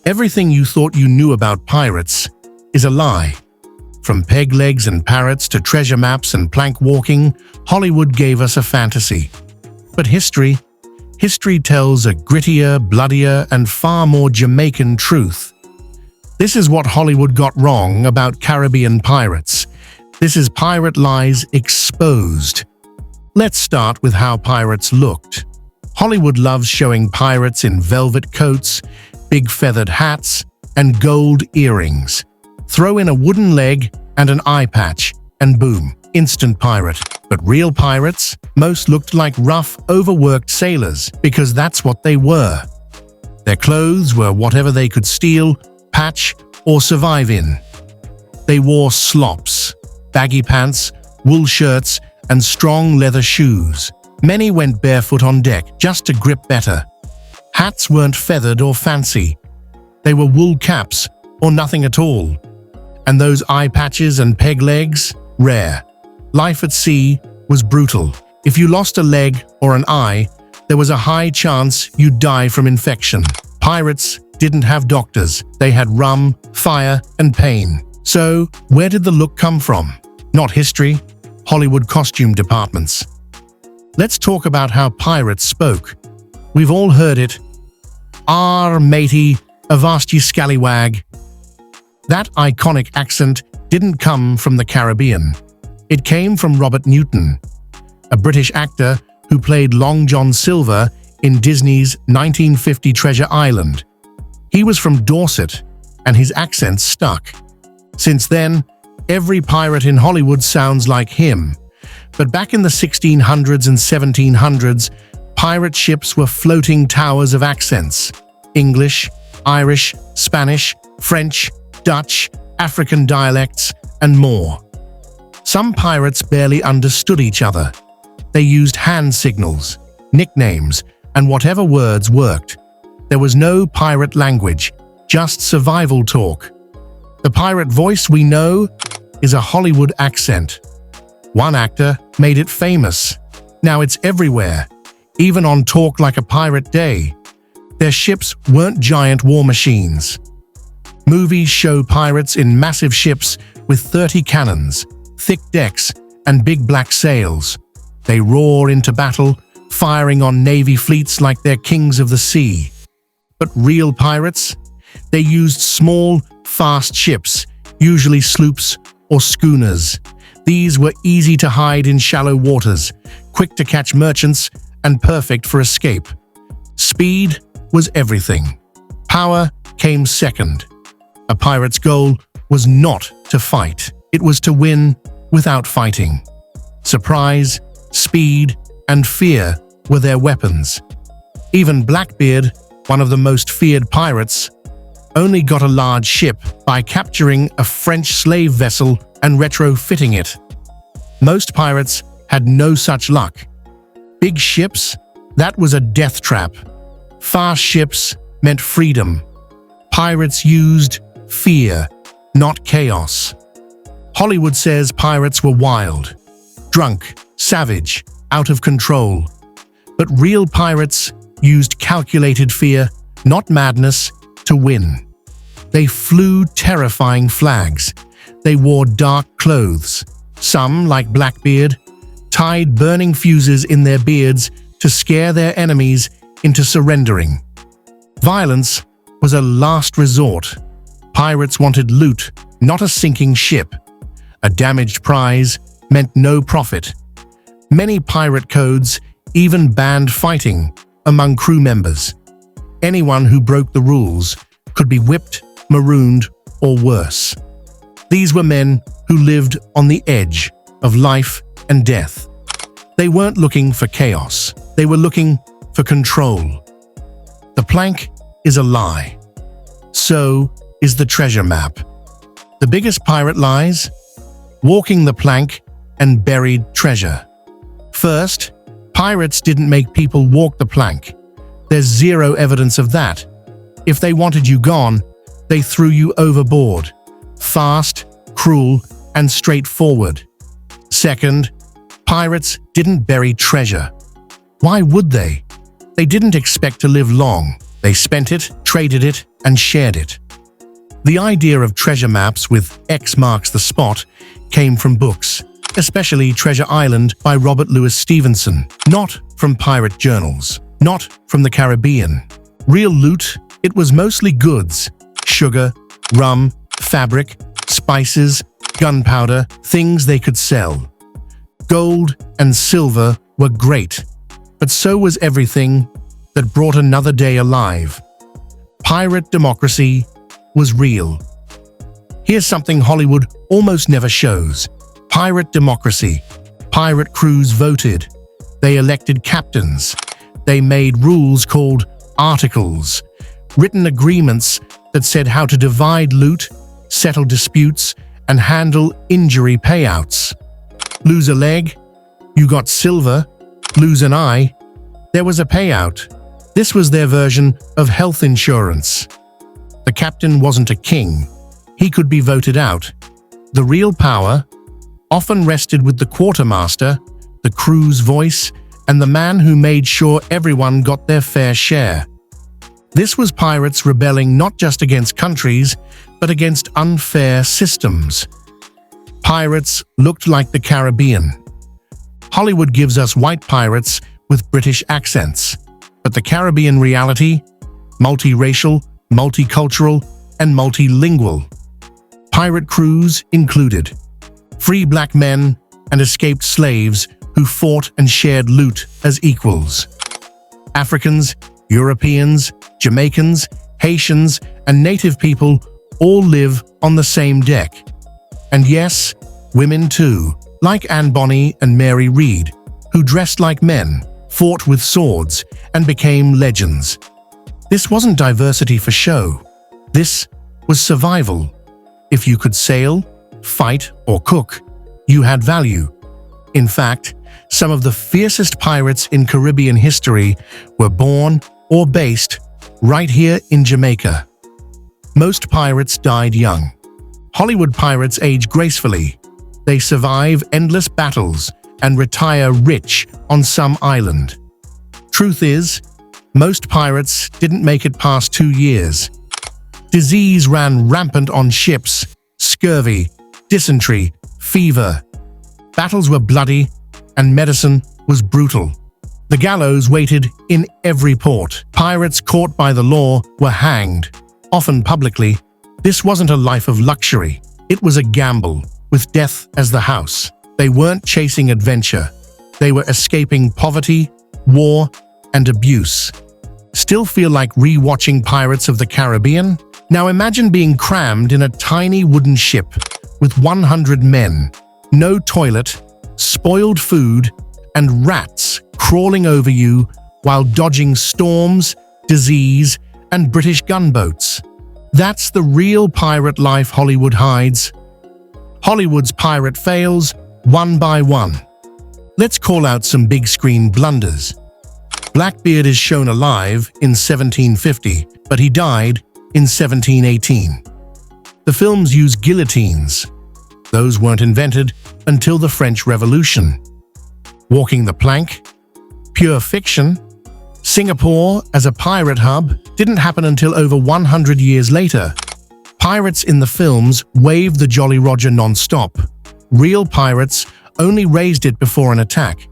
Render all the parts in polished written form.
Everything you thought you knew about pirates is a lie. From peg legs and parrots to treasure maps and plank walking, Hollywood gave us a fantasy. But history tells a grittier, bloodier, and far more Jamaican truth. This is what Hollywood got wrong about Caribbean pirates. This is Pirate Lies Exposed. Let's start with how pirates looked. Hollywood loves showing pirates in velvet coats, big feathered hats, and gold earrings. Throw in a wooden leg and an eye patch, and boom, instant pirate. But real pirates, most looked like rough, overworked sailors, because that's what they were. Their clothes were whatever they could steal, patch, or survive in. They wore slops, baggy pants, wool shirts, and strong leather shoes. Many went barefoot on deck just to grip better. Hats weren't feathered or fancy. They were wool caps or nothing at all. And those eye patches and peg legs? Rare. Life at sea was brutal. If you lost a leg or an eye, there was a high chance you'd die from infection. Pirates didn't have doctors. They had rum, fire, and pain. So, where did the look come from? Not history, Hollywood costume departments. Let's talk about how pirates spoke. We've all heard it. Arrr, matey, avast ye scallywag. That iconic accent didn't come from the Caribbean. It came from Robert Newton, a British actor who played Long John Silver in Disney's 1950 Treasure Island. He was from Dorset, and his accent stuck. Since then, every pirate in Hollywood sounds like him. But back in the 1600s and 1700s, pirate ships were floating towers of accents. English, Irish, Spanish, French, Dutch, African dialects, and more. Some pirates barely understood each other. They used hand signals, nicknames, and whatever words worked. There was no pirate language, just survival talk. The pirate voice we know is a Hollywood accent. One actor made it famous. Now it's everywhere, even on Talk Like a Pirate Day. Their ships weren't giant war machines. Movies show pirates in massive ships with 30 cannons, thick decks, and big black sails. They roar into battle, firing on Navy fleets like they're kings of the sea. But real pirates? They used small, fast ships, usually sloops or schooners. These were easy to hide in shallow waters, quick to catch merchants, and perfect for escape. Speed was everything. Power came second. A pirate's goal was not to fight. It was to win without fighting. Surprise, speed, and fear were their weapons. Even Blackbeard, one of the most feared pirates, only got a large ship by capturing a French slave vessel and retrofitting it. Most pirates had no such luck. Big ships? That was a death trap. Fast ships meant freedom. Pirates used fear, not chaos. Hollywood says pirates were wild, drunk, savage, out of control. But real pirates used calculated fear, not madness, to win. They flew terrifying flags. They wore dark clothes. Some, like Blackbeard, tied burning fuses in their beards to scare their enemies into surrendering. Violence was a last resort. Pirates wanted loot, not a sinking ship. A damaged prize meant no profit. Many pirate codes even banned fighting among crew members. Anyone who broke the rules could be whipped, marooned, or worse. These were men who lived on the edge of life and death. They weren't looking for chaos. They were looking for control. The plank is a lie. So is the treasure map. The biggest pirate lies? Walking the plank and buried treasure. First, pirates didn't make people walk the plank. There's zero evidence of that. If they wanted you gone, they threw you overboard. Fast, cruel, and straightforward. Second, pirates didn't bury treasure. Why would they? They didn't expect to live long. They spent it traded it, and shared it. The idea of treasure maps with X marks the spot came from books, especially Treasure Island by Robert Louis Stevenson, not from pirate journals, not from the Caribbean. Real loot, it was mostly goods, sugar, rum, fabric, spices, gunpowder, things they could sell. Gold and silver were great, but so was everything that brought another day alive. Pirate democracy was real. Here's something Hollywood almost never shows. Pirate democracy. Pirate crews voted. They elected captains. They made rules called articles, written agreements that said how to divide loot, settle disputes, and handle injury payouts. Lose a leg? You got silver. Lose an eye? There was a payout. This was their version of health insurance. The captain wasn't a king. He could be voted out. The real power often rested with the quartermaster, the crew's voice, and the man who made sure everyone got their fair share. This was pirates rebelling not just against countries, but against unfair systems. Pirates looked like the Caribbean. Hollywood gives us white pirates with British accents, but the Caribbean reality, multiracial, multicultural, and multilingual. Pirate crews included free black men and escaped slaves who fought and shared loot as equals. Africans, Europeans, Jamaicans, Haitians, and native people all live on the same deck. And yes, women too, like Anne Bonny and Mary Read, who dressed like men, fought with swords, and became legends. This wasn't diversity for show. This was survival. If you could sail, fight, or cook, you had value. In fact, some of the fiercest pirates in Caribbean history were born or based right here in Jamaica. Most pirates died young. Hollywood pirates age gracefully. They survive endless battles and retire rich on some island. Truth is, most pirates didn't make it past 2 years. Disease ran rampant on ships, scurvy, dysentery, fever. Battles were bloody, and medicine was brutal. The gallows waited in every port. Pirates caught by the law were hanged, often publicly. This wasn't a life of luxury. It was a gamble, with death as the house. They weren't chasing adventure. They were escaping poverty, war, and abuse. Still feel like re-watching Pirates of the Caribbean? Now imagine being crammed in a tiny wooden ship with 100 men, no toilet, spoiled food, and rats crawling over you while dodging storms, disease, and British gunboats. That's the real pirate life Hollywood hides. Hollywood's pirate fails, one by one. Let's call out some big-screen blunders. Blackbeard is shown alive in 1750, but he died in 1718. The films use guillotines. Those weren't invented until the French Revolution. Walking the plank? Pure fiction. Singapore as a pirate hub didn't happen until over 100 years later. Pirates in the films waved the Jolly Roger non-stop. Real pirates only raised it before an attack.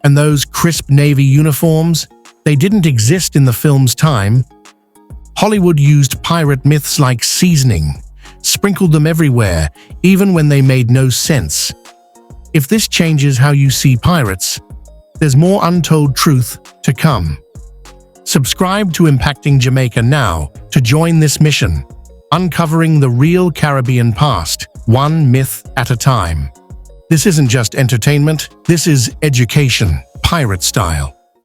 And those crisp Navy uniforms, they didn't exist in the film's time. Hollywood used pirate myths like seasoning, sprinkled them everywhere, even when they made no sense. If this changes how you see pirates, there's more untold truth to come. Subscribe to Impacting Jamaica now to join this mission, uncovering the real Caribbean past, one myth at a time. This isn't just entertainment, this is education, pirate style.